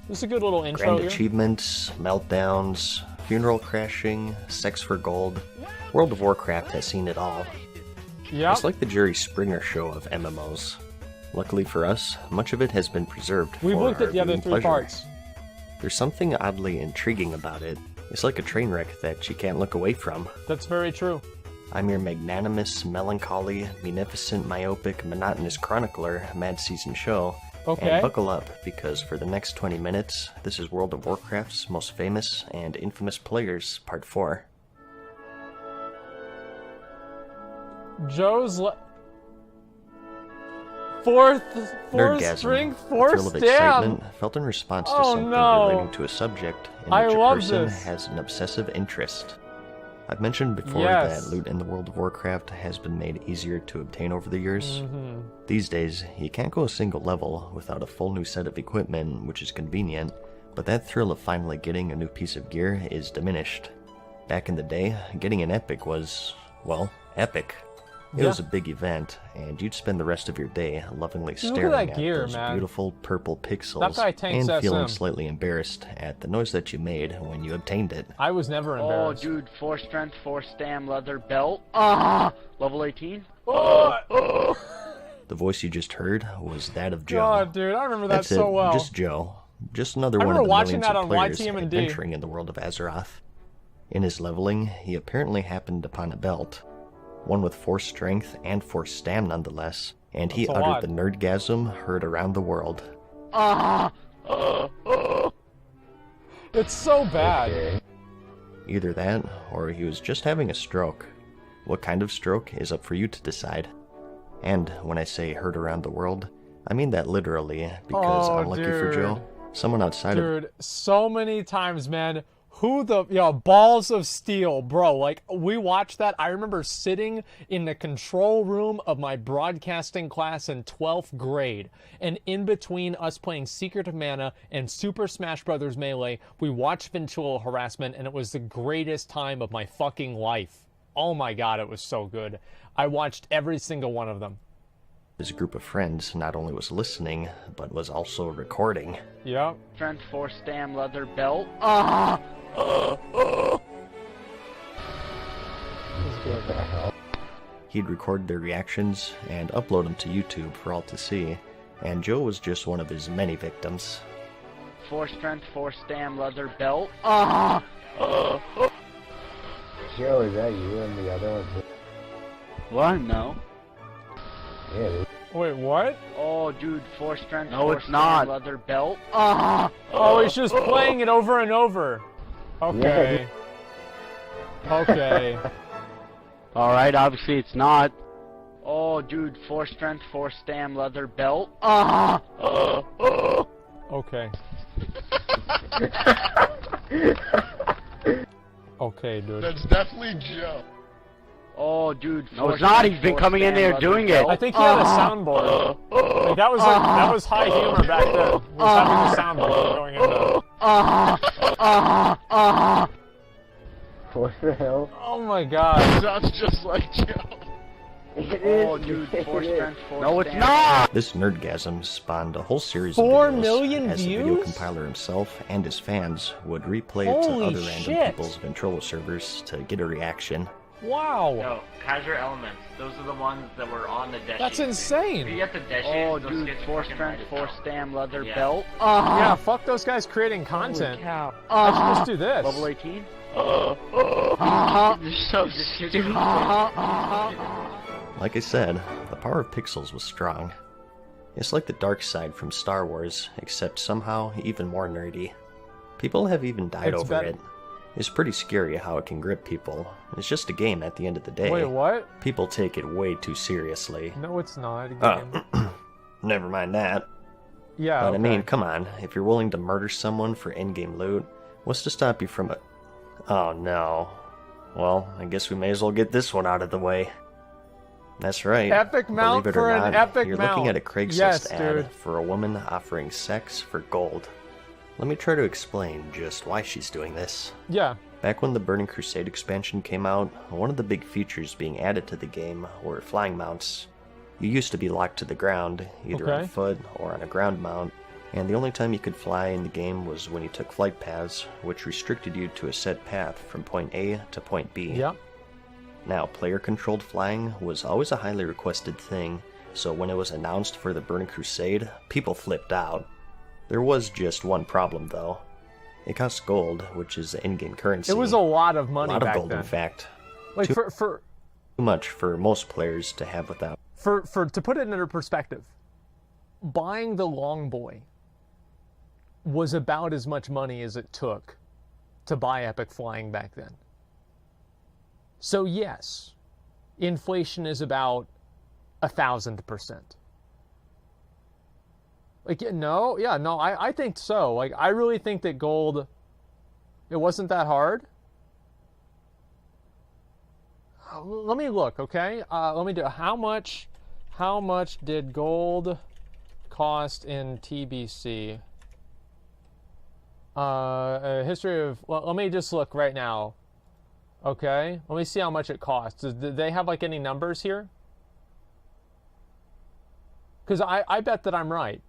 This is a good little intro Grand here. achievements, meltdowns, funeral crashing, sex for gold. World of Warcraft has seen it all. Yeah. It's like the Jerry Springer show of MMOs. Luckily for us, much of it has been preserved We've for looked our at the other viewing 3 pleasure. parts. There's something oddly intriguing about it. It's like a train wreck that you can't look away from. That's very true. I'm your magnanimous, melancholy, munificent, myopic, monotonous chronicler, MadSeasonShow. Okay. And buckle up, because for the next 20 minutes, this is World of Warcraft's most famous and infamous players, Part 4. Joe's fourth Nerdgasm, strength, a fourth thrill of stamp. excitement, felt in response to Oh, something no. relating to a subject in I which a love person this. has an obsessive interest. I've mentioned before Yes. that loot in the World of Warcraft has been made easier to obtain over the years. Mm-hmm. These days, you can't go a single level without a full new set of equipment, which is convenient, but that thrill of finally getting a new piece of gear is diminished. Back in the day, getting an epic was, well, epic. It Yeah. was a big event, and you'd spend the rest of your day lovingly Look at staring that at gear, those man. beautiful purple That pixels guy tanks and feeling SM. slightly embarrassed at the noise that you made when you obtained it. I was never Oh, embarrassed. dude, 4 strength, 4 stam, leather belt. Level 18. The voice you just heard was that of Joe. God, dude, I remember that That's so it, well. just Joe. Just another I one of remember the watching millions that of on players YTM&D. adventuring in the world of Azeroth. In his leveling, he apparently happened upon a belt. One with 4 strength and 4 stam nonetheless, and he That's a lot. uttered the nerdgasm heard around the world. It's so bad. Either that, or he was just having a stroke. What kind of stroke is up for you to decide. And when I say heard around the world, I mean that literally, because Oh, unlucky for dude. Joe, someone outside of Dude, so many times, man. Who the, balls of steel, bro. Like, we watched that. I remember sitting in the control room of my broadcasting class in 12th grade. And in between us playing Secret of Mana and Super Smash Bros. Melee, we watched Ventura Harassment, and it was the greatest time of my fucking life. Oh my god, it was so good. I watched every single one of them. his group of friends not only was listening, but was also recording. Yep. Strength 4 stam, leather belt. He'd record their reactions and upload them to YouTube for all to see, and Joe was just one of his many victims. 4 strength, 4 stam, leather belt. Joe, is that you and the other one? What? No. Yeah, dude. Wait, what? Oh, dude, 4 strength, No, 4 it's stam, not. leather belt. Oh, he's just playing it over and over. Okay. Okay. Alright, obviously it's not. Oh, dude, 4 strength, 4 stam, leather belt. Okay. Okay, dude. That's definitely Joe. Oh, dude, No, it's not. He's been coming in there doing it. I think he had a soundboard. Like, that was high humor back then. He was having a soundboard going into. What the hell? Oh my god. Sounds just like Joe. It Oh, is, dude, it 4 is. strength, 4 No, it's stam. not! This nerdgasm spawned a whole series 4 of videos million as the video views? compiler himself and his fans would replay it Holy to other random shit. people's Ventrilo servers to get a reaction. Wow. No, Kaiser Elements. Those are the ones that were on the deck That's sheet. If insane. you get the deck sheet, Oh, those dude, skits 4 fucking strength, write 4 itself. stam, leather Yeah. belt. Yeah, fuck those guys creating content. Cow. I should just do this. Level 18? You're so stupid. Like I said, the power of pixels was strong. It's like the dark side from Star Wars, except somehow even more nerdy. People have even died It's over better. it. It's pretty scary how it can grip people. It's just a game at the end of the day. Wait, what? People take it way too seriously. No, it's not. A game. Never mind that. Yeah, But I mean, okay. come on, if you're willing to murder someone for in-game loot, what's to stop you from it? Oh no. Well, I guess we may as well get this one out of the way. That's right. Epic mount Believe it for or an not, epic you're mount. looking at a Craigslist Yes, ad dude. for a woman offering sex for gold. Let me try to explain just why she's doing this. Yeah. Back when the Burning Crusade expansion came out, one of the big features being added to the game were flying mounts. You used to be locked to the ground, either Okay. on foot or on a ground mount, and the only time you could fly in the game was when you took flight paths, which restricted you to a set path from point A to point B. Yep. Now, player-controlled flying was always a highly requested thing, so when it was announced for the Burning Crusade, people flipped out. There was just one problem, though. It cost gold, which is the in-game currency. It was a lot of money back then. A lot of gold, in fact. Like Too for much for most players to have without. To put it into perspective, buying the Longboy was about as much money as it took to buy Epic Flying back then. So yes, inflation is about 1,000%. Like, I think so. Like, I really think that gold, it wasn't that hard. Let me look, okay? Let me do, how much did gold cost in TBC? History of, well, let me just look right now. Okay, let me see how much it costs. Do they have, like, any numbers here? Because I bet that I'm right.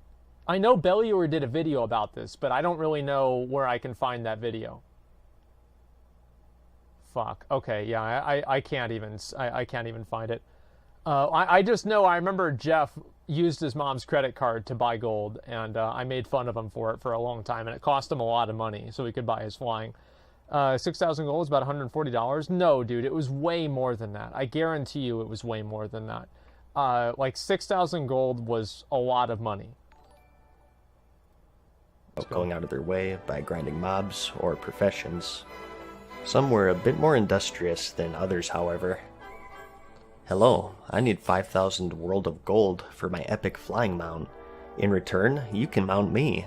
I know Bellior did a video about this, but I don't really know where I can find that video. Fuck. Okay, yeah, I can't even find it. I just know I remember Jeff used his mom's credit card to buy gold, and I made fun of him for it for a long time, and it cost him a lot of money so he could buy his flying. 6,000 gold is about $140. No, dude, it was way more than that. I guarantee you it was way more than that. Like 6,000 gold was a lot of money. Going out of their way by grinding mobs or professions. Some were a bit more industrious than others, however. Hello, I need 5,000 world of gold for my epic flying mount. In return, you can mount me.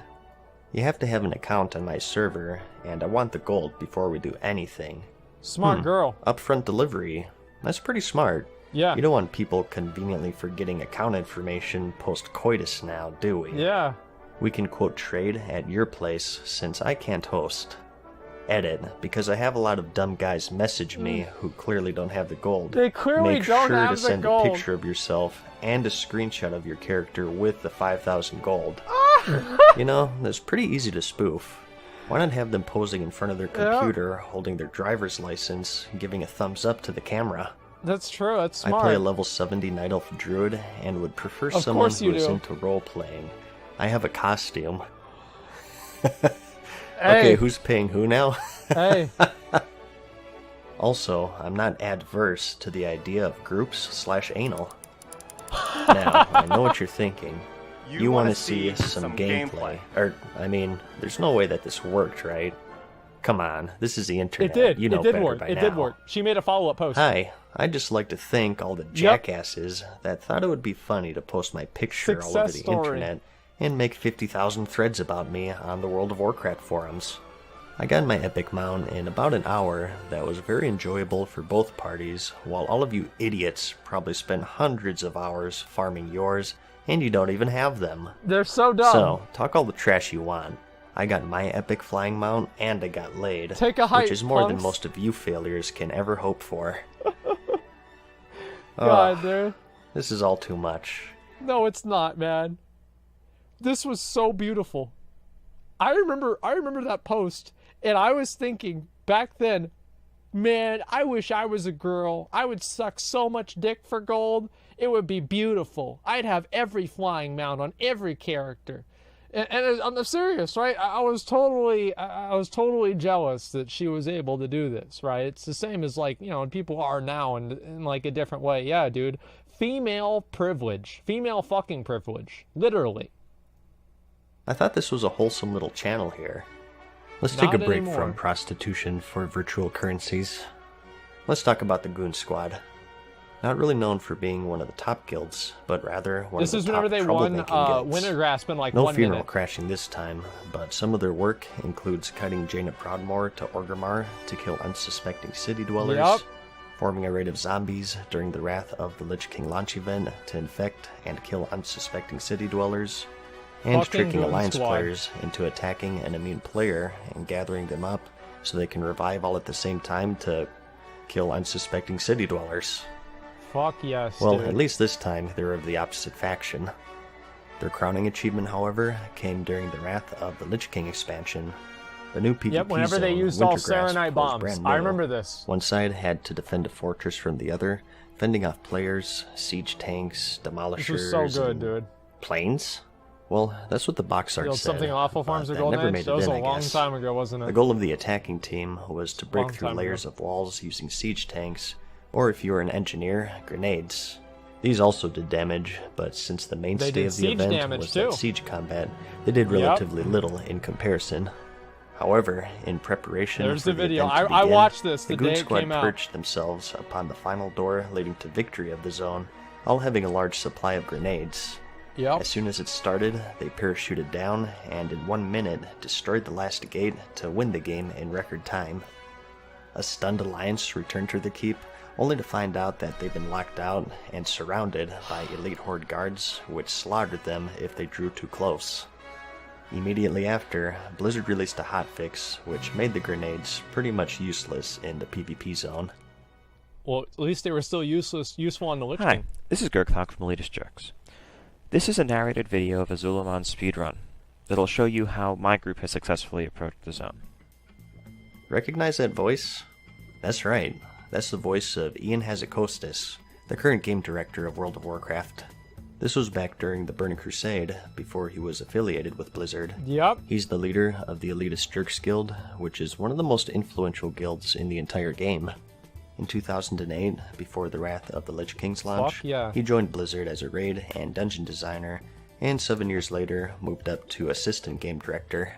You have to have an account on my server, and I want the gold before we do anything. Smart girl. Upfront delivery. That's pretty smart. Yeah. You don't want people conveniently forgetting account information post-coitus now, do we? Yeah. We can quote trade at your place since I can't host. Edit, because I have a lot of dumb guys message me who clearly don't have the gold. They clearly Make don't sure have to the send gold. a picture of yourself and a screenshot of your character with the 5,000 gold. You know, that's pretty easy to spoof. Why not have them posing in front of their computer, holding their driver's license, giving a thumbs up to the camera? That's true, that's smart. I play a level 70 Night Elf Druid and would prefer someone who is into role-playing. I have a costume. Okay, who's paying who now? Hey. Also, I'm not adverse to the idea of groups/anal. Now, I know what you're thinking. You want to see some gameplay. Or, I mean, there's no way that this worked, right? Come on, this is the internet. It did. You know it did better work. by It now. did work. She made a follow-up post. Hi, I'd just like to thank all the jackasses that thought it would be funny to post my picture all over the internet and make 50,000 threads about me on the World of Warcraft forums. I got my epic mount in about an hour that was very enjoyable for both parties, while all of you idiots probably spent hundreds of hours farming yours, and you don't even have them. They're so dumb. So, talk all the trash you want. I got my epic flying mount, and I got laid. Take a hike, which is more punks. than most of you failures can ever hope for. God, dude. This is all too much. No, it's not, man. This was so beautiful. I remember that post, and I was thinking back then, man, I wish I was a girl. I would suck so much dick for gold. It would be beautiful. I'd have every flying mount on every character. And I'm serious, right? I was totally jealous that she was able to do this, right? It's the same as, like, you know, people are now in like a different way. Yeah, dude. Female privilege. Female fucking privilege. Literally. I thought this was a wholesome little channel here. Let's take a break anymore. from prostitution for virtual currencies. Let's talk about the Goon Squad. Not really known for being one of the top guilds, but rather one This of is the top whenever they won troublemaking guilds. Wintergrasp in like No 1 funeral minute. crashing this time, but some of their work includes cutting Jaina Proudmoore to Orgrimmar to kill unsuspecting city dwellers, Yep. forming a raid of zombies during the Wrath of the Lich King launch event to infect and kill unsuspecting city dwellers, and Fucking tricking Goon Alliance Squad. players into attacking an immune player and gathering them up so they can revive all at the same time to kill unsuspecting city dwellers. Fuck yes, Well, dude. at least this time they're of the opposite faction. Their crowning achievement, however, came during the Wrath of the Lich King expansion. The new PvP Yep, whenever they zone, used all Wintergrass, Serenite was bombs. brand I new. remember this. One side had to defend a fortress from the other, fending off players, siege tanks, This demolishers, was so good, and dude. planes. Well, that's what the box art You know, said. something awful but farms of that Golden never Age? made That it was in, a I long guess. time ago, wasn't it? The goal of the attacking team was to break Long through time layers ago. of walls using siege tanks, or if you were an engineer, grenades. These also did damage, but since the mainstay did of the siege event damage, was too. that siege combat, they did relatively little in comparison. However, in preparation There's for the video. event to I begin, watched this the the day Goon it Squad came out. perched themselves upon the final door leading to victory of the zone, all having a large supply of grenades. Yep. As soon as it started, they parachuted down and in 1 minute destroyed the last gate to win the game in record time. A stunned Alliance returned to the keep, only to find out that they've been locked out and surrounded by elite Horde guards, which slaughtered them if they drew too close. Immediately after, Blizzard released a hotfix, which made the grenades pretty much useless in the PvP zone. Well, at least they were still useful on the Lich Hi, King. this is Gurklock from Elitist Jerks. This is a narrated video of a Zulaman speedrun that'll show you how my group has successfully approached the zone. Recognize that voice? That's right, that's the voice of Ian Hazakostas, the current game director of World of Warcraft. This was back during the Burning Crusade, before he was affiliated with Blizzard. Yep. He's the leader of the Elitist Jerks Guild, which is one of the most influential guilds in the entire game. In 2008, before the Wrath of the Lich King's launch, Fuck yeah. he joined Blizzard as a raid and dungeon designer, and 7 years later moved up to assistant game director.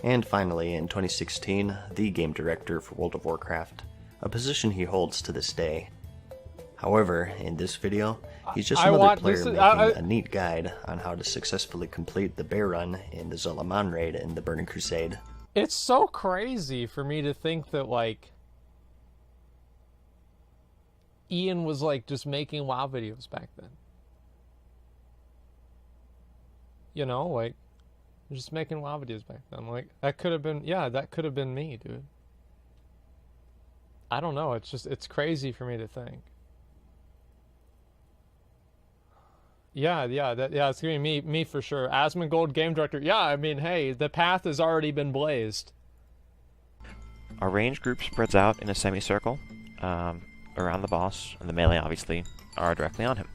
And finally, in 2016, the game director for World of Warcraft, a position he holds to this day. However, in this video, he's just another player making a neat guide on how to successfully complete the bear run in the Zulaman raid in the Burning Crusade. It's so crazy for me to think that, like, Ian was, like, just making WoW videos back then. You know, like, just making WoW videos back then. Like, that could have been, yeah, that could have been me, dude. I don't know, it's crazy for me to think. Yeah, it's gonna be me for sure. Asmongold, game director. Yeah, I mean, hey, the path has already been blazed. Our range group spreads out in a semicircle around the boss, and the melee obviously are directly on him.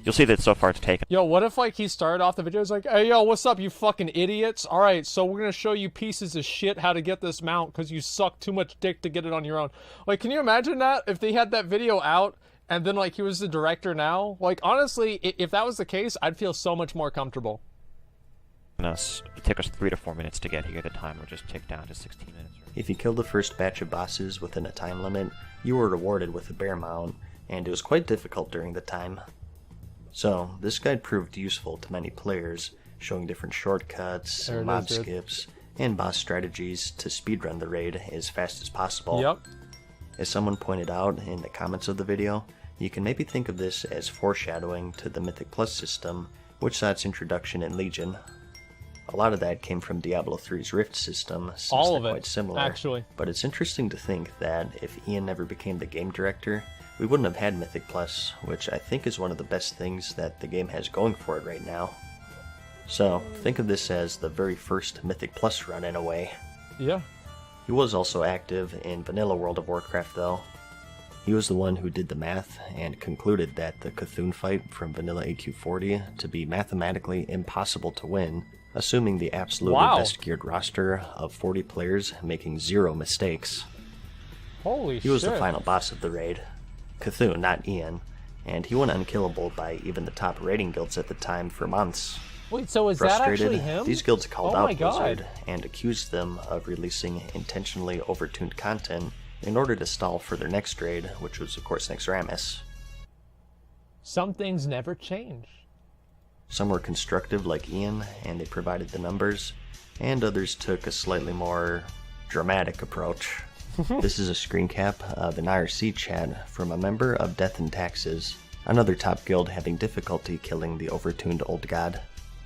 You'll see that so far it's taken. Yo, what if, like, he started off the video, he's like, hey, yo, what's up, you fucking idiots? Alright, so we're gonna show you pieces of shit how to get this mount, because you suck too much dick to get it on your own. Like, can you imagine that? If they had that video out, and then, like, he was the director now? Like, honestly, if that was the case, I'd feel so much more comfortable. It took us 3 to 4 minutes to get here. The timer just ticked down to 16 minutes. If you killed the first batch of bosses within a time limit, you were rewarded with a bear mount, and it was quite difficult during the time. So, this guide proved useful to many players, showing different shortcuts, mob skips, and boss strategies to speedrun the raid as fast as possible. Yep. As someone pointed out in the comments of the video, you can maybe think of this as foreshadowing to the Mythic Plus system, which saw its introduction in Legion. A lot of that came from Diablo 3's Rift system, since All they're of it, quite similar. actually. But it's interesting to think that if Ian never became the game director, we wouldn't have had Mythic Plus, which I think is one of the best things that the game has going for it right now. So, think of this as the very first Mythic Plus run in a way. Yeah. He was also active in vanilla World of Warcraft though. He was the one who did the math and concluded that the Cthulhu fight from vanilla AQ40 to be mathematically impossible to win, assuming the absolutely best geared roster of 40 players making 0 mistakes. Holy shit. He was the final boss of the raid. Cthulhu, not Ian, and he went unkillable by even the top raiding guilds at the time for months. Wait, so is that Frustrated, actually him? these guilds called Oh my out God. Blizzard and accused them of releasing intentionally overtuned content in order to stall for their next raid, which was of course Naxxramas. Some things never change. Some were constructive like Ian, and they provided the numbers, and others took a slightly more dramatic approach. This is a screen cap of an IRC chat from a member of Death and Taxes, another top guild having difficulty killing the overtuned old god.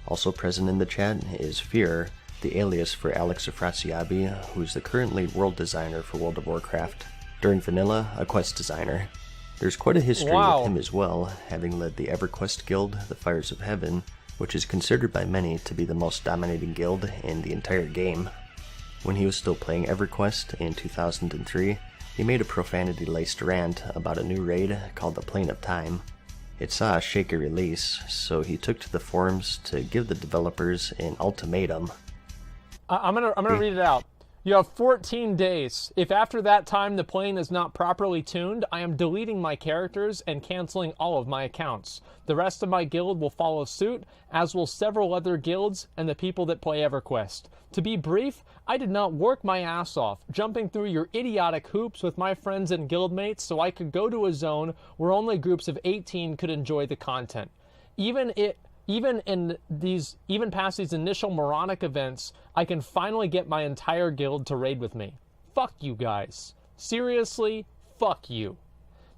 Also present in the chat is Fear, the alias for Alex Afrasiabi, who's the current lead world designer for World of Warcraft. During vanilla, a quest designer. There's quite a history with him as well, having led the EverQuest guild, the Fires of Heaven, which is considered by many to be the most dominating guild in the entire game. When he was still playing EverQuest in 2003, he made a profanity-laced rant about a new raid called the Plane of Time. It saw a shaky release, so he took to the forums to give the developers an ultimatum. I'm gonna read it out. You have 14 days. If after that time the plane is not properly tuned, I am deleting my characters and canceling all of my accounts. The rest of my guild will follow suit, as will several other guilds and the people that play EverQuest. To be brief, I did not work my ass off, jumping through your idiotic hoops with my friends and guildmates so I could go to a zone where only groups of 18 could enjoy the content. Even past these initial moronic events, I can finally get my entire guild to raid with me. Fuck you guys. Seriously, fuck you.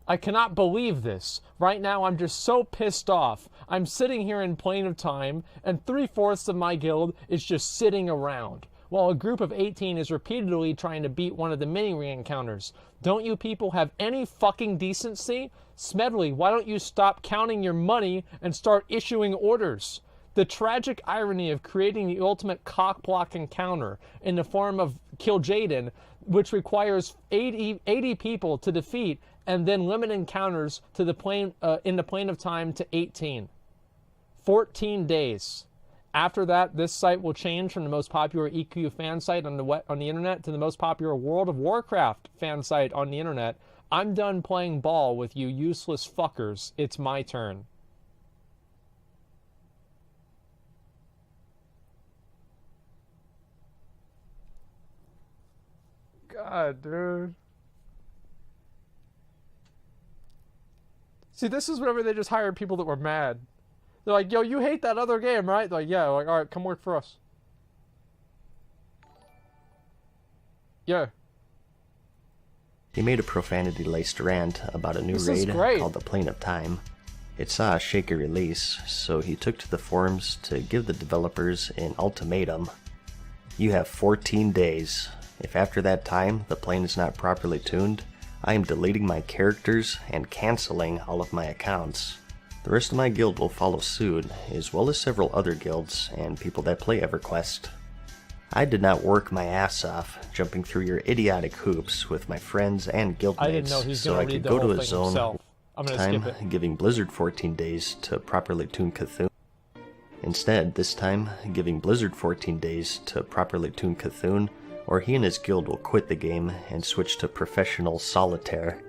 I cannot believe this. Right now I'm just so pissed off. I'm sitting here in Plane of Time, and 3/4 of my guild is just sitting around, while a group of 18 is repeatedly trying to beat one of the mini encounters. Don't you people have any fucking decency? Smedley, why don't you stop counting your money and start issuing orders? The tragic irony of creating the ultimate cock-block encounter in the form of Kill Jaden, which requires 80 people to defeat, and then limit encounters to the plane in the Plane of Time to 18. 14 days. After that, this site will change from the most popular EQ fan site on the internet to the most popular World of Warcraft fan site on the internet. I'm done playing ball with you useless fuckers. It's my turn. God, dude. See, this is whenever they just hired people that were mad. They're like, yo, you hate that other game, right? They're like, yeah. Like, all right, come work for us. Yeah. He made a profanity-laced rant about a new raid called the Plane of Time. It saw a shaky release, so he took to the forums to give the developers an ultimatum. You have 14 days. If after that time the plane is not properly tuned, I am deleting my characters and canceling all of my accounts. The rest of my guild will follow suit, as well as several other guilds and people that play EverQuest. I did not work my ass off jumping through your idiotic hoops with my friends and guildmates so I could go to a zone time giving Blizzard 14 days to properly tune Cthulhu. Instead, this time, giving Blizzard 14 days to properly tune Cthulhu, or he and his guild will quit the game and switch to professional solitaire.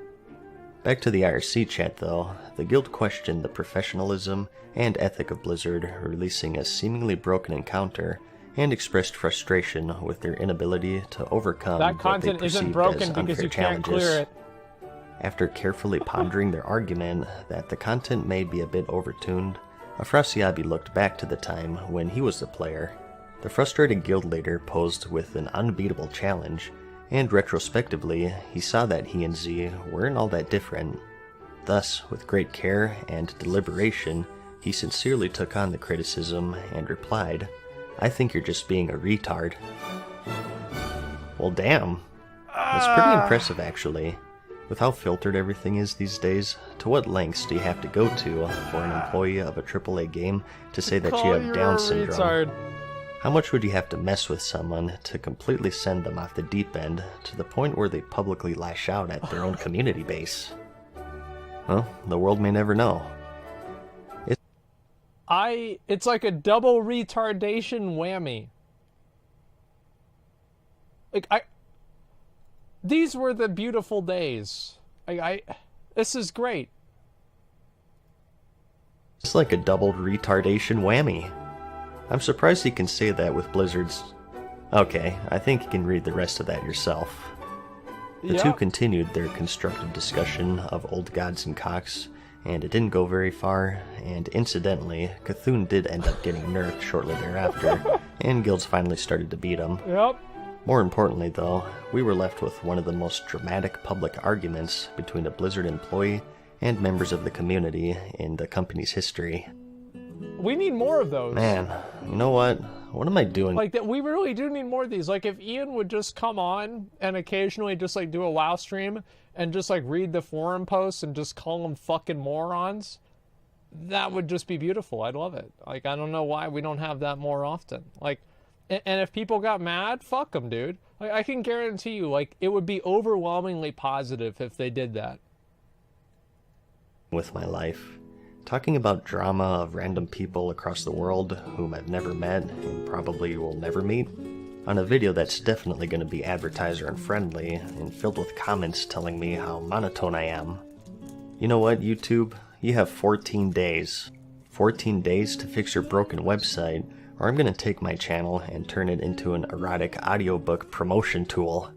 Back to the IRC chat though, the guild questioned the professionalism and ethic of Blizzard releasing a seemingly broken encounter, and expressed frustration with their inability to overcome that content isn't broken because you can't clear it. After carefully pondering their argument that the content may be a bit overtuned, Afrasiabi looked back to the time when he was the player. The frustrated guild leader posed with an unbeatable challenge, and retrospectively, he saw that he and Z weren't all that different. Thus, with great care and deliberation, he sincerely took on the criticism and replied, "I think you're just being a retard." Well, damn. That's pretty impressive, actually. With how filtered everything is these days, to what lengths do you have to go to for an employee of a AAA game to say that you have Down syndrome? Retard. How much would you have to mess with someone to completely send them off the deep end to the point where they publicly lash out at their own community base? Well, the world may never know. It's like a double retardation whammy. These were the beautiful days. This is great. It's like a double retardation whammy. I'm surprised he can say that with Blizzard's... Okay, I think you can read the rest of that yourself. The two continued their constructive discussion of old gods and cocks, and it didn't go very far, and incidentally, Cthulhu did end up getting nerfed shortly thereafter, and guilds finally started to beat him. Yep. More importantly though, we were left with one of the most dramatic public arguments between a Blizzard employee and members of the community in the company's history. We need more of those. Man, you know what? What am I doing? Like, that, we really do need more of these. Like, if Ian would just come on and occasionally just, like, do a WoW stream and just, like, read the forum posts and just call them fucking morons, that would just be beautiful. I'd love it. Like, I don't know why we don't have that more often. Like, and if people got mad, fuck them, dude. Like, I can guarantee you, like, it would be overwhelmingly positive if they did that. With my life. Talking about drama of random people across the world whom I've never met and probably will never meet, on a video that's definitely going to be advertiser unfriendly and filled with comments telling me how monotone I am. You know what, YouTube? You have 14 days. 14 days to fix your broken website, or I'm going to take my channel and turn it into an erotic audiobook promotion tool.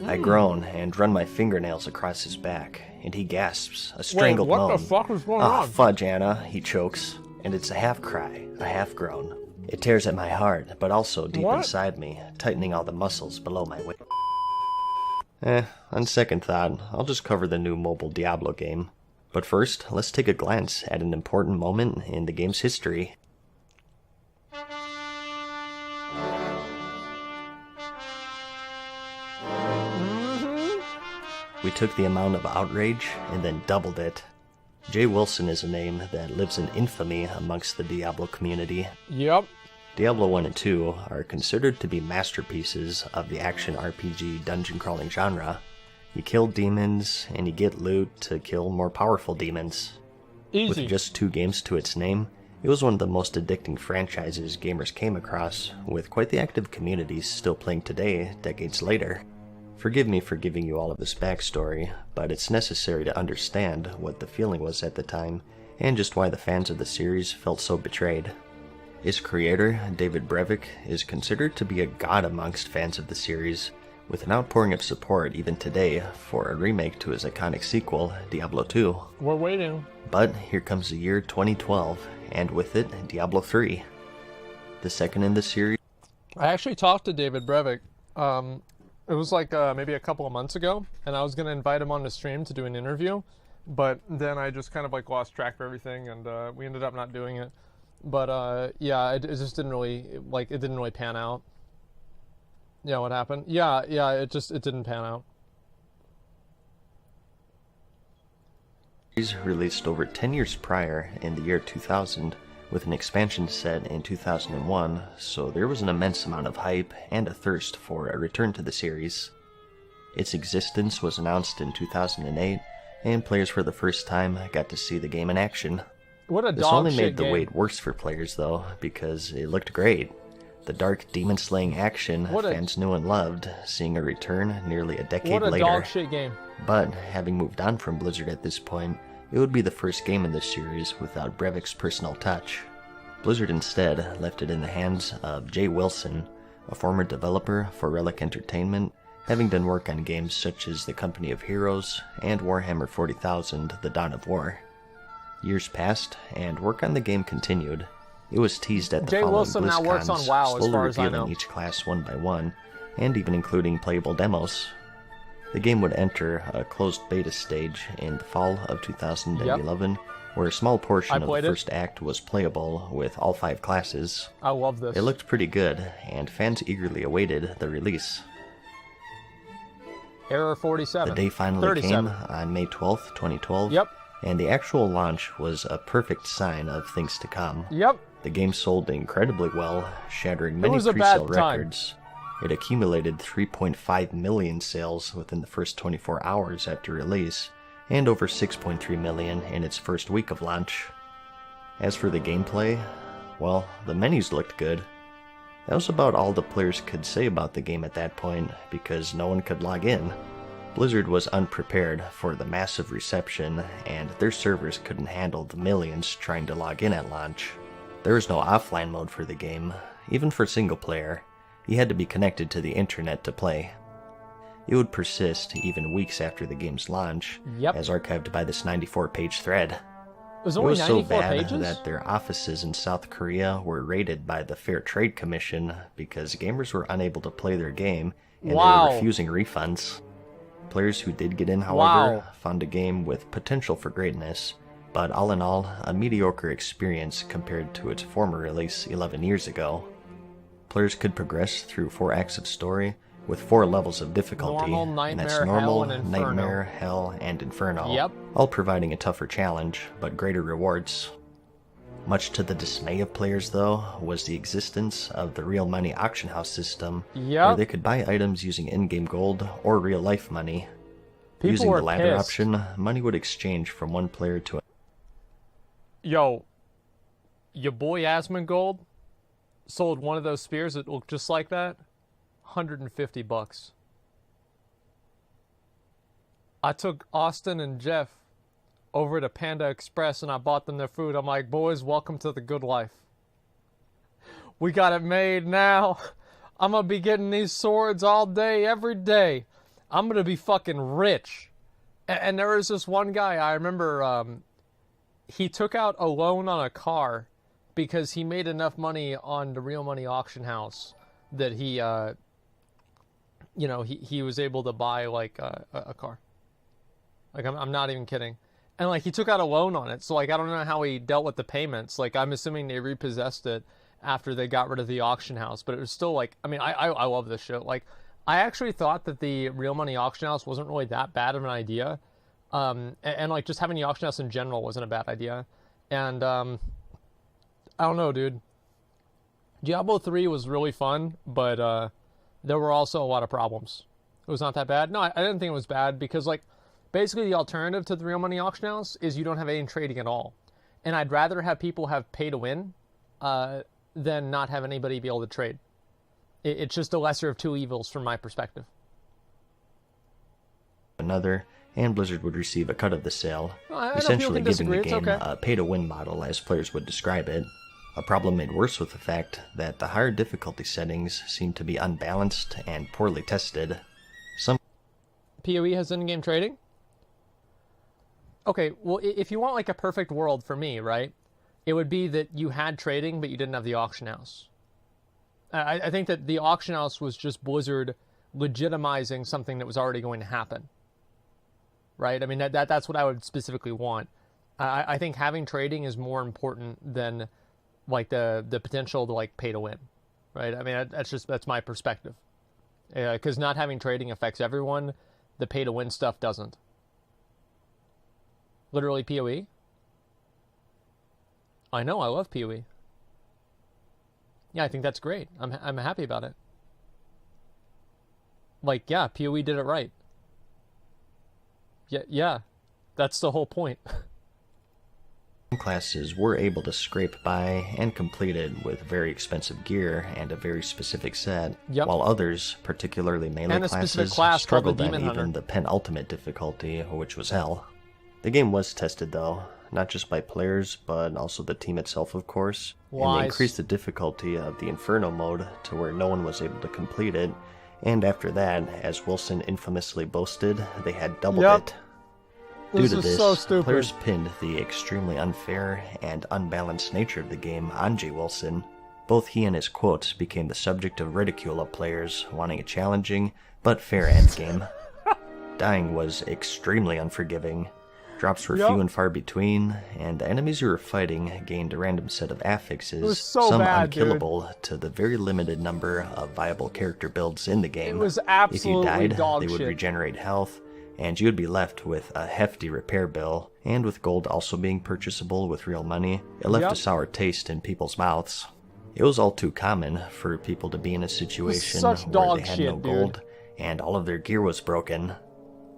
I groan and run my fingernails across his back, and he gasps, a strangled Wait, moan. what the fuck is going Ah, on? fudge, Anna, he chokes, and it's a half-cry, a half-groan. It tears at my heart, but also deep What? inside me, tightening all the muscles below my waist. On second thought, I'll just cover the new mobile Diablo game. But first, let's take a glance at an important moment in the game's history. We took the amount of outrage and then doubled it. Jay Wilson is a name that lives in infamy amongst the Diablo community. Yep. Diablo 1 and 2 are considered to be masterpieces of the action RPG dungeon crawling genre. You kill demons, and you get loot to kill more powerful demons. Easy. With just 2 games to its name, it was one of the most addicting franchises gamers came across, with quite the active communities still playing today, decades later. Forgive me for giving you all of this backstory, but it's necessary to understand what the feeling was at the time, and just why the fans of the series felt so betrayed. Its creator, David Brevik, is considered to be a god amongst fans of the series, with an outpouring of support even today for a remake to his iconic sequel, Diablo 2. We're waiting. But here comes the year 2012, and with it, Diablo 3. The second in the series. I actually talked to David Brevik. It was like maybe a couple of months ago, and I was going to invite him on the stream to do an interview, but then I just kind of like lost track of everything, and we ended up not doing it. But yeah, it just didn't really, like, it didn't really pan out. Yeah, what happened? Yeah, it didn't pan out. Released over 10 years prior in the year 2000, with an expansion set in 2001, so there was an immense amount of hype and a thirst for a return to the series. Its existence was announced in 2008, and players for the first time got to see the game in action. What a This dog only shit made the game. wait worse for players, though, because it looked great. The dark demon-slaying action fans knew and loved, seeing a return nearly a decade What a later. dog shit game. But, having moved on from Blizzard at this point, it would be the first game in this series without Brevik's personal touch. Blizzard instead left it in the hands of Jay Wilson, a former developer for Relic Entertainment, having done work on games such as The Company of Heroes and Warhammer 40,000: The Dawn of War. Years passed, and work on the game continued. It was teased at the Jay following Wilson now works on BlizzCons, WoW, as slowly far as I revealing know. each class one by one, and even including playable demos. The game would enter a closed beta stage in the fall of 2011, where a small portion of the first act was playable with all 5 classes. I love this. It looked pretty good, and fans eagerly awaited the release. Error 47. The day finally 37. came on May 12th, 2012. Yep. And the actual launch was a perfect sign of things to come. Yep. The game sold incredibly well, shattering many was a pre-sale bad time. records. It accumulated 3.5 million sales within the first 24 hours after release, and over 6.3 million in its first week of launch. As for the gameplay, well, the menus looked good. That was about all the players could say about the game at that point, because no one could log in. Blizzard was unprepared for the massive reception, and their servers couldn't handle the millions trying to log in at launch. There was no offline mode for the game, even for single player. You had to be connected to the internet to play. It would persist even weeks after the game's launch, as archived by this 94-page thread. It was only 94 so bad pages? that their offices in South Korea were raided by the Fair Trade Commission because gamers were unable to play their game, and they were refusing refunds. Players who did get in, however, found a game with potential for greatness, but all in all, a mediocre experience compared to its former release 11 years ago. Players could progress through 4 acts of story with 4 levels of difficulty, Normal, and that's Nightmare, normal, Hell, and Inferno. Nightmare, Hell, and Inferno. Yep. all providing a tougher challenge, but greater rewards. Much to the dismay of players, though, was the existence of the real money auction house system, where they could buy items using in-game gold or real-life money. Using the latter option, money would exchange from one player to another. Yo, your boy Asmongold sold one of those spears that looked just like that, $150. I took Austin and Jeff over to Panda Express and I bought them their food. I'm like, boys, welcome to the good life. We got it made now. I'm gonna be getting these swords all day, every day. I'm gonna be fucking rich. And there was this one guy, I remember, he took out a loan on a car because he made enough money on the real money auction house that he, he was able to buy like a car. Like, I'm not even kidding. And, like, he took out a loan on it. So, like, I don't know how he dealt with the payments. Like, I'm assuming they repossessed it after they got rid of the auction house. But it was still, like, I mean, I love this shit. Like, I actually thought that the real money auction house wasn't really that bad of an idea. And like, just having the auction house in general wasn't a bad idea. And, I don't know, dude. Diablo 3 was really fun, but there were also a lot of problems. It was not that bad. No, I didn't think it was bad because, like, basically, the alternative to the real money auction house is you don't have any trading at all. And I'd rather have people have pay to win than not have anybody be able to trade. It's just the lesser of two evils from my perspective. Another, and Blizzard would receive a cut of the sale, essentially giving the game a pay-to-win model as players would describe it. A problem made worse with the fact that the higher difficulty settings seemed to be unbalanced and poorly tested. Some PoE has in-game trading? Okay, well, if you want like a perfect world for me, right, it would be that you had trading, but you didn't have the auction house. I think that the auction house was just Blizzard legitimizing something that was already going to happen. Right? I mean, that's what I would specifically want. I think having trading is more important than like the potential to like pay to win. Right? I mean, that's my perspective. Because not having trading affects everyone. The pay to win stuff doesn't. Literally PoE? I know, I love PoE. Yeah, I think that's great. I'm happy about it. Like, yeah, PoE did it right. Yeah, that's the whole point. Classes were able to scrape by and complete it with very expensive gear and a very specific set, while others, particularly melee classes, struggled at even the penultimate difficulty, which was Hell. The game was tested, though, not just by players, but also the team itself, of course, and they increased the difficulty of the Inferno mode to where no one was able to complete it, and after that, as Wilson infamously boasted, they had doubled it. Due to this, players pinned the extremely unfair and unbalanced nature of the game on Jay Wilson. Both he and his quotes became the subject of ridicule of players wanting a challenging but fair endgame. Dying was extremely unforgiving. Drops were few and far between, and the enemies you were fighting gained a random set of affixes, some unkillable, to the very limited number of viable character builds in the game. It was absolutely if you died, dog they would shit. regenerate health, and you would be left with a hefty repair bill, and with gold also being purchasable with real money, it left a sour taste in people's mouths. It was all too common for people to be in a situation where they had no gold, and all of their gear was broken.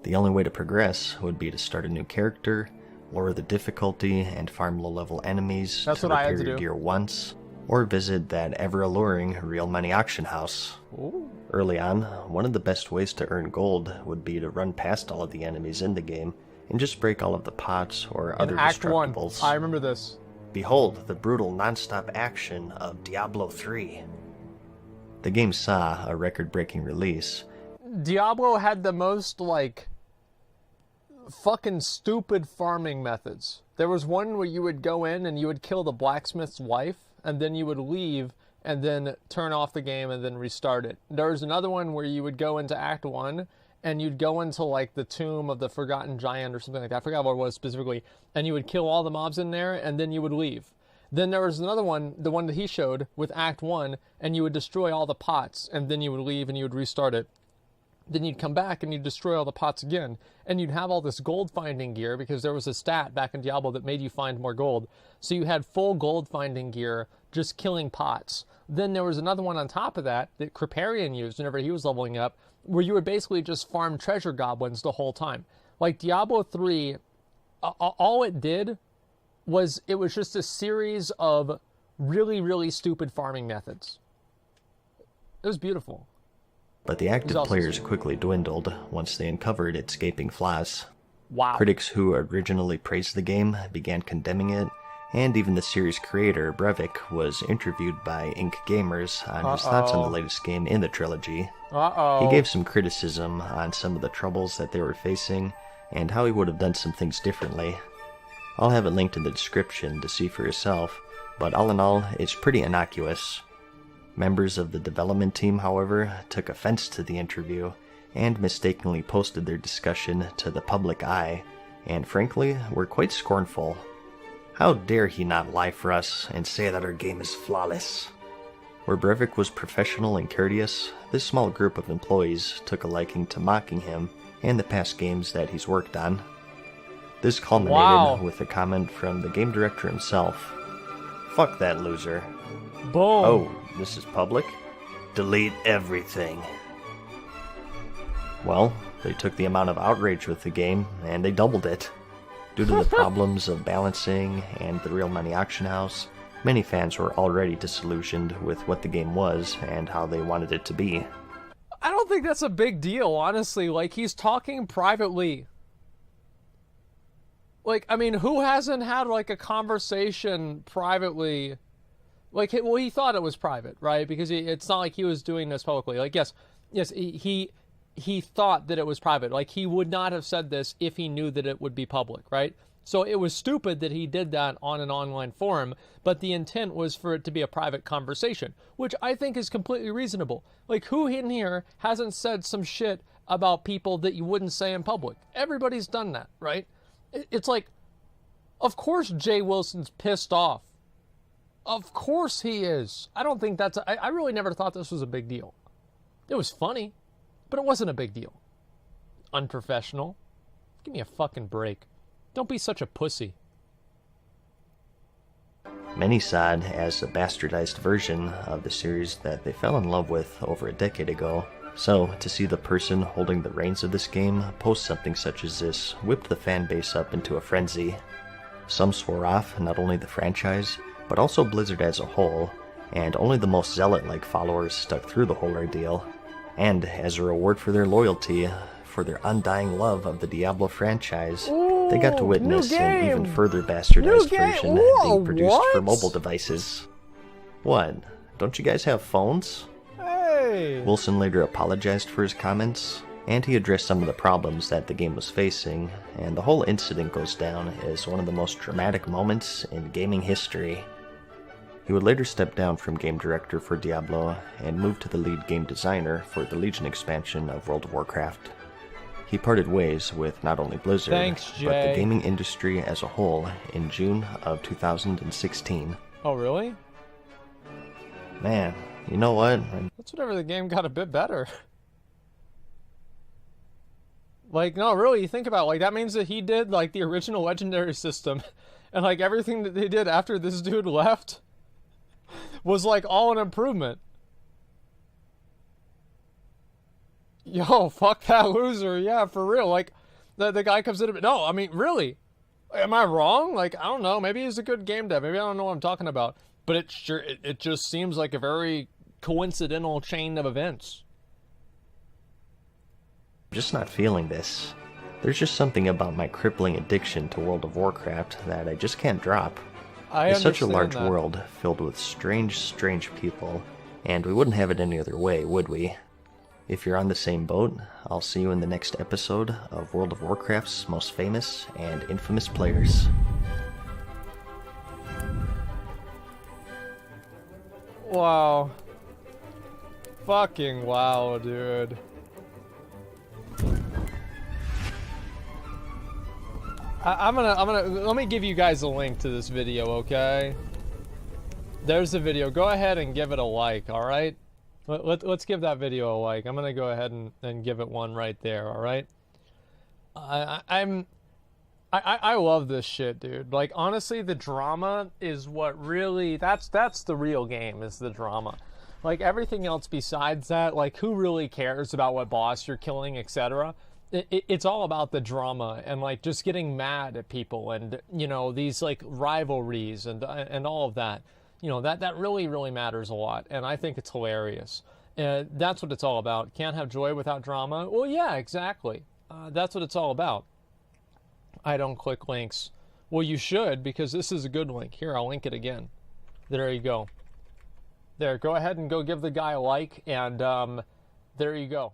The only way to progress would be to start a new character, lower the difficulty, and farm low-level enemies to repair your gear once, or visit that ever-alluring real money auction house. Ooh. Early on, one of the best ways to earn gold would be to run past all of the enemies in the game and just break all of the pots or other destructibles. I remember this. Behold the brutal non-stop action of Diablo 3. The game saw a record-breaking release. Diablo had the most, like, fucking stupid farming methods. There was one where you would go in and you would kill the blacksmith's wife, and then you would leave and then turn off the game and then restart it. There was another one where you would go into Act 1 and you'd go into like the tomb of the Forgotten Giant or something like that. I forgot what it was specifically. And you would kill all the mobs in there and then you would leave. Then there was another one, the one that he showed with Act 1, and you would destroy all the pots and then you would leave and you would restart it. then you'd come back and you'd destroy all the pots again. And you'd have all this gold finding gear because there was a stat back in Diablo that made you find more gold. So you had full gold finding gear just killing pots. Then there was another one on top of that Kripparrian used whenever he was leveling up, where you would basically just farm treasure goblins the whole time. Like Diablo 3, all it did was it was just a series of really, really stupid farming methods. It was beautiful. But the active players quickly dwindled once they uncovered its gaping flaws. Wow. Critics who originally praised the game began condemning it, and even the series creator, Brevik, was interviewed by Ink Gamers on his thoughts on the latest game in the trilogy. He gave some criticism on some of the troubles that they were facing, and how he would have done some things differently. I'll have it linked in the description to see for yourself, but all in all, it's pretty innocuous. Members of the development team, however, took offense to the interview and mistakenly posted their discussion to the public eye, and frankly, were quite scornful. How dare he not lie for us and say that our game is flawless? Where Brevik was professional and courteous, this small group of employees took a liking to mocking him and the past games that he's worked on. This culminated with a comment from the game director himself. "Fuck that loser." Boom. "Oh, this is public? Delete everything." Well, they took the amount of outrage with the game, and they doubled it. Due to the problems of balancing and the real money auction house, many fans were already disillusioned with what the game was and how they wanted it to be. I don't think that's a big deal, honestly. Like, he's talking privately. Like, I mean, who hasn't had, like, a conversation privately? Like, well, he thought it was private, right? Because it's not like he was doing this publicly. Like, yes, he thought that it was private. Like, he would not have said this if he knew that it would be public, right? So it was stupid that he did that on an online forum, but the intent was for it to be a private conversation, which I think is completely reasonable. Like, who in here hasn't said some shit about people that you wouldn't say in public? Everybody's done that, right? It's like, of course Jay Wilson's pissed off. Of course he is. I don't think that's... I really never thought this was a big deal. It was funny, but it wasn't a big deal. Unprofessional. Give me a fucking break. Don't be such a pussy. Many saw it as a bastardized version of the series that they fell in love with over a decade ago. So, to see the person holding the reins of this game post something such as this whipped the fan base up into a frenzy. Some swore off not only the franchise, but also Blizzard as a whole, and only the most zealot-like followers stuck through the whole ordeal. And as a reward for their loyalty, for their undying love of the Diablo franchise, they got to witness an even further bastardized version being produced for mobile devices. What? Don't you guys have phones? Hey! Wilson later apologized for his comments, and he addressed some of the problems that the game was facing, and the whole incident goes down as one of the most dramatic moments in gaming history. He would later step down from game director for Diablo and move to the lead game designer for the Legion expansion of World of Warcraft. He parted ways with not only Blizzard, but the gaming industry as a whole in June of 2016. Oh, really? Man, you know what? That's whenever the game got a bit better. Like, no, really, you think about it, like, that means that he did, like, the original Legendary system, and, like, everything that they did after this dude left was, like, all an improvement. Yo, fuck that loser, yeah, for real. Like, the guy comes in, no, I mean, really? Am I wrong? Like, I don't know, maybe he's a good game dev, maybe I don't know what I'm talking about, but it just seems like a very coincidental chain of events. I'm just not feeling this. There's just something about my crippling addiction to World of Warcraft that I just can't drop. It's such a large world filled with strange, strange people, and we wouldn't have it any other way, would we? If you're on the same boat, I'll see you in the next episode of World of Warcraft's most famous and infamous players. Wow. Fucking wow, dude. I'm gonna, let me give you guys a link to this video, okay? There's the video. Go ahead and give it a like, alright? Let's give that video a like. I'm gonna go ahead and give it one right there. All right. I love this shit, dude. Like, honestly, the drama is what really, that's the real game, is the drama. Like, everything else besides that, like, who really cares about what boss you're killing, etc.? It's all about the drama and, like, just getting mad at people and, you know, these, like, rivalries and all of that. You know, that really, really matters a lot, and I think it's hilarious. That's what it's all about. Can't have joy without drama? Well, yeah, exactly. That's what it's all about. I don't click links. Well, you should, because this is a good link. Here, I'll link it again. There you go. There, go ahead and go give the guy a like, and there you go.